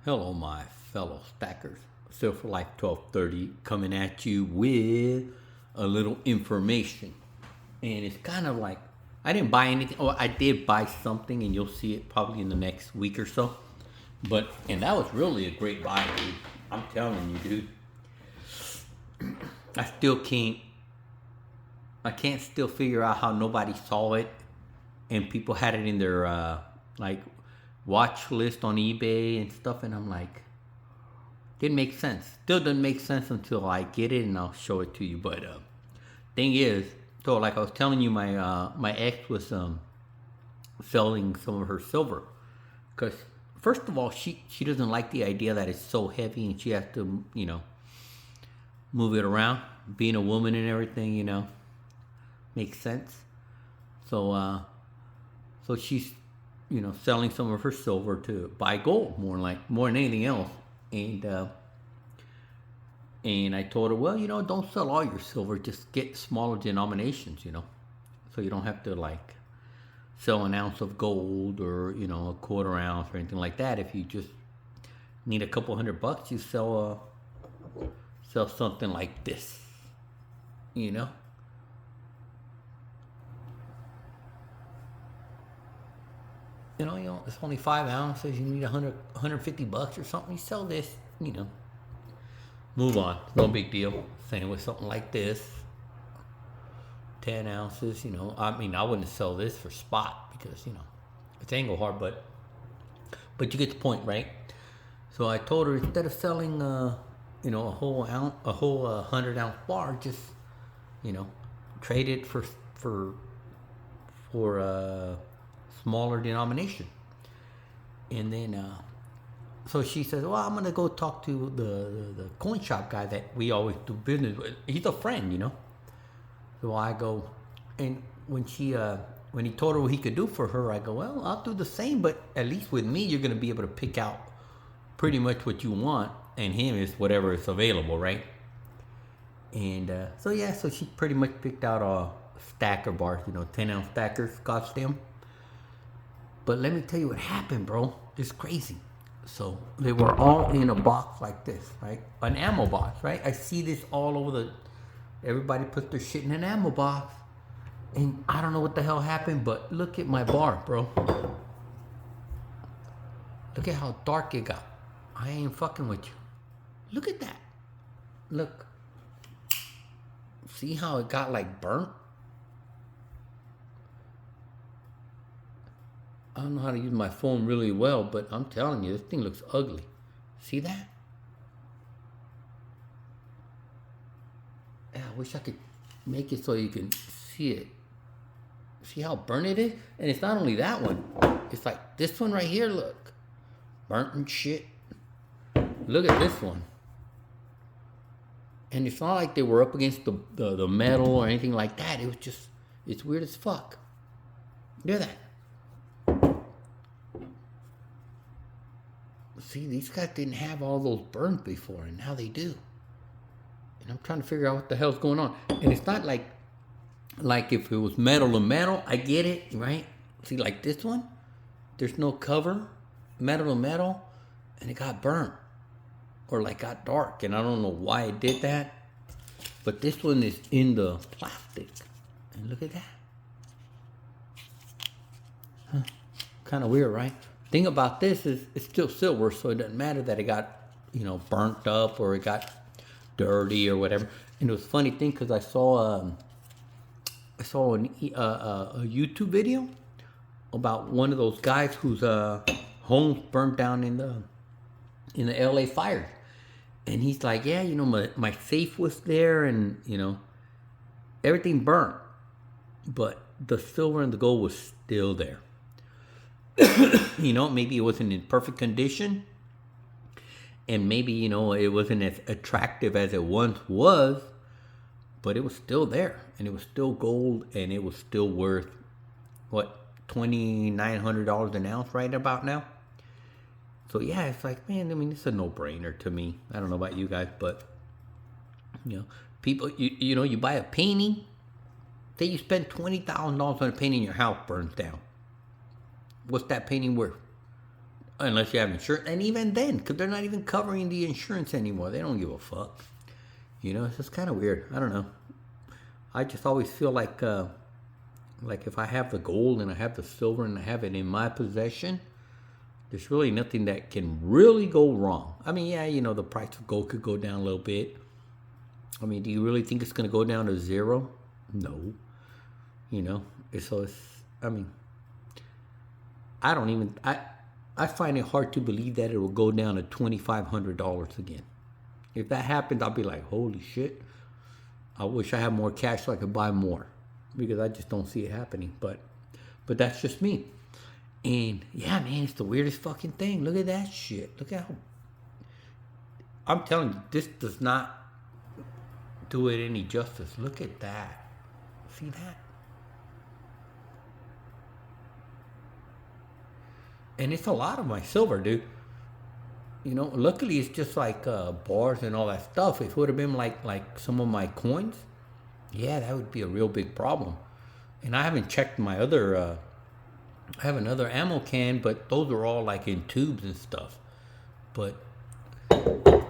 Hello, my fellow stackers. Silver Life 1230 coming at you with a little information. And it's kind of like I didn't buy anything. Oh, I did buy something, and you'll see it probably in the next week or so. And that was really a great buy, dude. I'm telling you, dude. I still can't. I can't still figure out how nobody saw it, and people had it in their like watch list on eBay and stuff. And I'm like, didn't make sense. Still doesn't make sense until I get it and I'll show it to you. But thing is, so like I was telling you, my ex was selling some of her silver because first of all, she doesn't like the idea that it's so heavy and she has to move it around. Being a woman and everything, makes sense. So so she's selling some of her silver to buy gold more than anything else. And I told her, well, don't sell all your silver, just get smaller denominations, so you don't have to like sell an ounce of gold or a quarter ounce or anything like that. If you just need a couple $100, you sell something like this, you know. It's only 5 ounces. You need 150 bucks or something. You sell this, Move on. No big deal. Same with something like this. 10 ounces, I mean, I wouldn't sell this for spot because, it's angle hard, but you get the point, right? So I told her instead of selling, a whole 100-ounce bar, just, trade it for smaller denomination. And then so she says, well, I'm gonna go talk to the coin shop guy that we always do business with. He's a friend. So I go, and when he told her what he could do for her, I go, well, I'll do the same, but at least with me you're gonna be able to pick out pretty much what you want, and him is whatever is available, right? And so she pretty much picked out a stacker bars, 10-ounce stackers, cost them. But let me tell you what happened, bro. It's crazy. So they were all in a box like this, right? An ammo box, right? I see this all over everybody puts their shit in an ammo box. And I don't know what the hell happened, but look at my bar, bro. Look at how dark it got. I ain't fucking with you. Look at that. Look. See how it got like burnt? I don't know how to use my phone really well, but I'm telling you, this thing looks ugly. See that? Yeah, I wish I could make it so you can see it. See how burnt it is? And it's not only that one. It's like this one right here, look. Burnt and shit. Look at this one. And it's not like they were up against the metal or anything like that. It was just, it's weird as fuck. Look at that. See, these guys didn't have all those burns before, and now they do. And I'm trying to figure out what the hell's going on. And it's not like if it was metal to metal, I get it, right? See, like this one, there's no cover, metal to metal, and it got burnt. Or like got dark, and I don't know why it did that. But this one is in the plastic. And look at that. Huh. Kind of weird, right? Thing about this is it's still silver, so it doesn't matter that it got, burnt up or it got dirty or whatever. And it was a funny thing because I saw a YouTube video about one of those guys whose homes burned down in the LA fire. And he's like, yeah, my safe was there and, everything burnt. But the silver and the gold was still there. Maybe it wasn't in perfect condition. And maybe, it wasn't as attractive as it once was. But it was still there. And it was still gold. And it was still worth, $2,900 an ounce right about now? So yeah, it's like, man, I mean, it's a no-brainer to me. I don't know about you guys, but people, you buy a painting. Say you spend $20,000 on a painting, your house burns down. What's that painting worth? unless you have insurance. And even then, because they're not even covering the insurance anymore. They don't give a fuck. You know, it's just kind of weird. I don't know. I just always feel like if I have the gold and I have the silver and I have it in my possession, there's really nothing that can really go wrong. I mean, yeah, you know, the price of gold could go down a little bit. I mean, do you really think it's going to go down to zero? No. You know, I mean, I find it hard to believe that it will go down to $2,500 again. If that happens, I'll be like, holy shit. I wish I had more cash so I could buy more, because I just don't see it happening. But that's just me. And yeah, man, it's the weirdest fucking thing. Look at that shit. Look at how, I'm telling you, this does not do it any justice. Look at that. See that? And it's a lot of my silver, dude. You know, luckily it's just like bars and all that stuff. If it would have been like some of my coins, yeah, that would be a real big problem. And I haven't checked my other, I have another ammo can, but those are all like in tubes and stuff. But I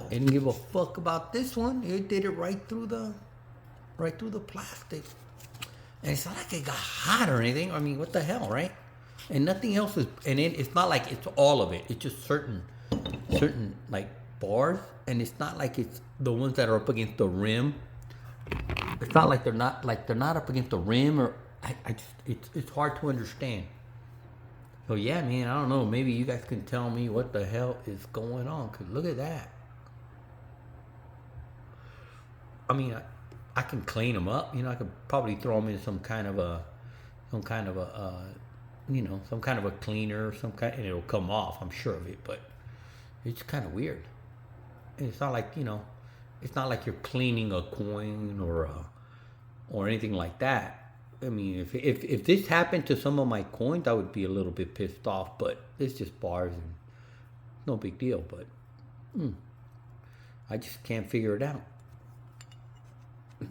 didn't give a fuck about this one. It did it right through the plastic. And it's not like it got hot or anything. I mean, what the hell, right? And nothing else is, and it's not like it's all of it. It's just certain like bars, and it's not like it's the ones that are up against the rim. It's not like they're not up against the rim, or it's hard to understand. So yeah, man, I don't know. Maybe you guys can tell me what the hell is going on. Cause look at that. I mean, I can clean them up. You know, I could probably throw them in some kind of a cleaner, and it'll come off. I'm sure of it, but it's kind of weird. And it's not like, you know, it's not like you're cleaning a coin or anything like that. I mean, if this happened to some of my coins, I would be a little bit pissed off. But it's just bars and no big deal. But I just can't figure it out.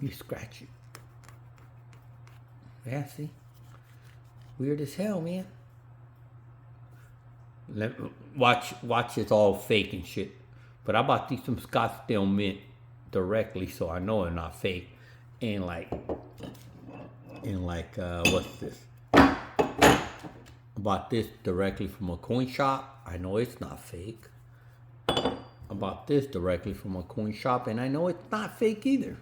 You scratch it. Yeah, see. Weird as hell, man. Watch, it's all fake and shit. But I bought these from Scottsdale Mint directly, so I know they're not fake. And what's this? I bought this directly from a coin shop. I know it's not fake. I bought this directly from a coin shop, and I know it's not fake either.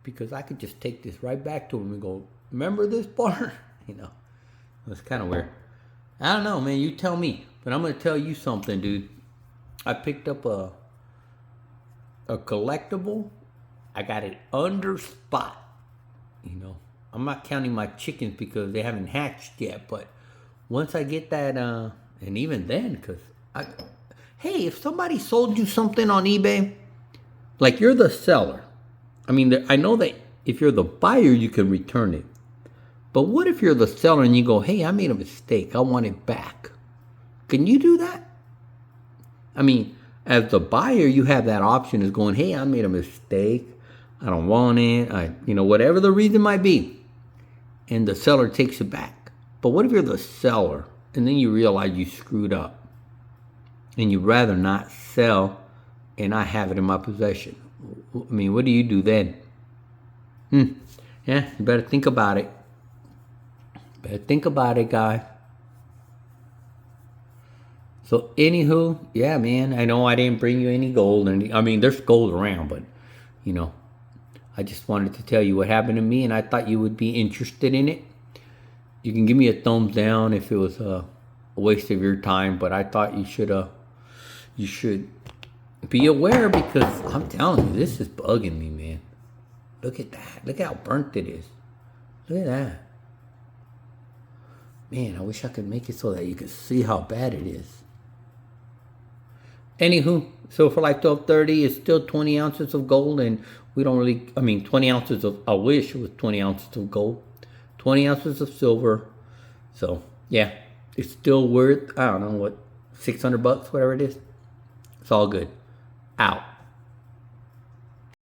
Because I could just take this right back to him and go, remember this bar? You know. It's kind of weird. I don't know, man. You tell me. But I'm going to tell you something, dude. I picked up a collectible. I got it under spot. You know, I'm not counting my chickens because they haven't hatched yet. But once I get that, and even then, because hey, if somebody sold you something on eBay, like you're the seller. I mean, I know that if you're the buyer, you can return it. But what if you're the seller and you go, hey, I made a mistake. I want it back. Can you do that? I mean, as the buyer, you have that option is going, hey, I made a mistake. I don't want it. Whatever the reason might be. And the seller takes it back. But what if you're the seller and then you realize you screwed up and you'd rather not sell and not have it in my possession? I mean, what do you do then? Yeah, you better think about it. Better think about it, guy. So, anywho, yeah, man, I know I didn't bring you any gold. I mean, there's gold around, but, you know, I just wanted to tell you what happened to me, and I thought you would be interested in it. You can give me a thumbs down if it was a waste of your time, but I thought you should be aware, because I'm telling you, this is bugging me, man. Look at that. Look how burnt it is. Look at that. Man, I wish I could make it so that you could see how bad it is. Anywho, so for like $12.30, it's still 20 ounces of gold, and we don't really, 20 ounces of, I wish it was 20 ounces of gold, 20 ounces of silver. So, yeah, it's still worth, I don't know what, $600, whatever it is. It's all good. Out.